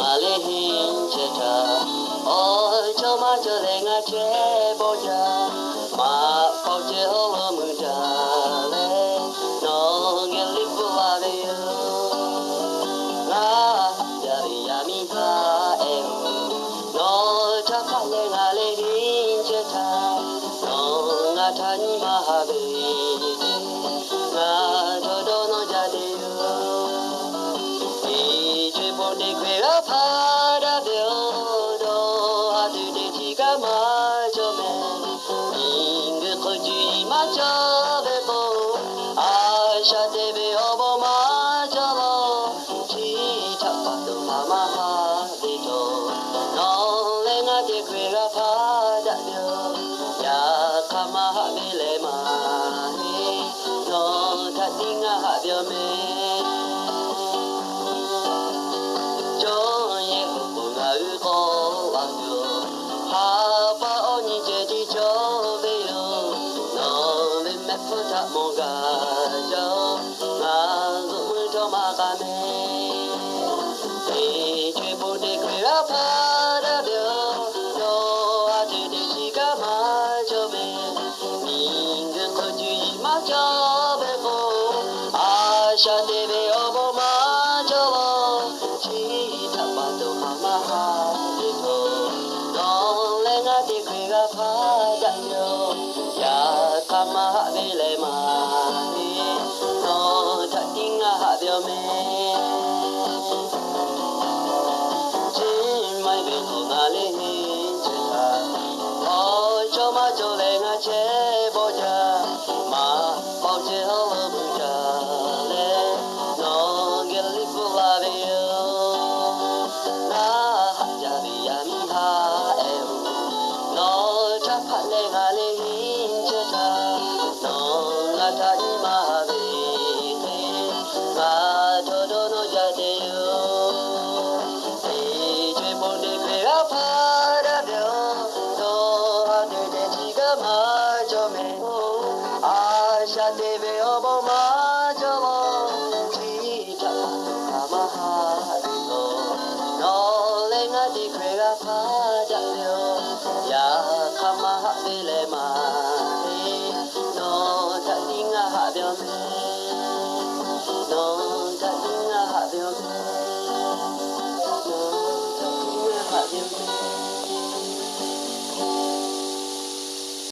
ngalehin chehഃ cho ma cho le ngachỗ bo ja ma bao che ho mu ja le no nge li bu la de na ya ri ya mi ha e no cha pa le ngalehin chehഃ no nga tha ni ma ha be nga cho do no ja de che bo de kwe ra pha da de do ha de de chi ka ma cho me ing ko ji ma cho be bo a sha de be o bo ma cho lo chi tha pa do ma ma ha de do no le nga de kwe ra pha da de ya ka ma ha be le ma he no tha ti nga ha byo me mo ga cho ma zu cho ma ga me e che bo de kwe ra pha da byo do a de de chi ka ma cho me ning ko ji ma cho be bo a sha de be o bo ma cho lo chi ta pa do ma ma ha de do no le nga de kwe ra pha da byo ya ka ma be le ma no tha ti nga ha byo me chin mai be ko nga le chehഃ cho ma cho le nga che bo ja ma bao che ho mu ja le no ge li bu la be na ya bi ya mi ha e no cha pha le nga le chehഃ no nga tha ni ma be nga cho do no ja de che bo de kwe ra pha da byo do ha de de chi ka ma cho me a sha de be o bo ma cho lo chi tha pa ma ha do no le nga de kwe ra pha da byo ya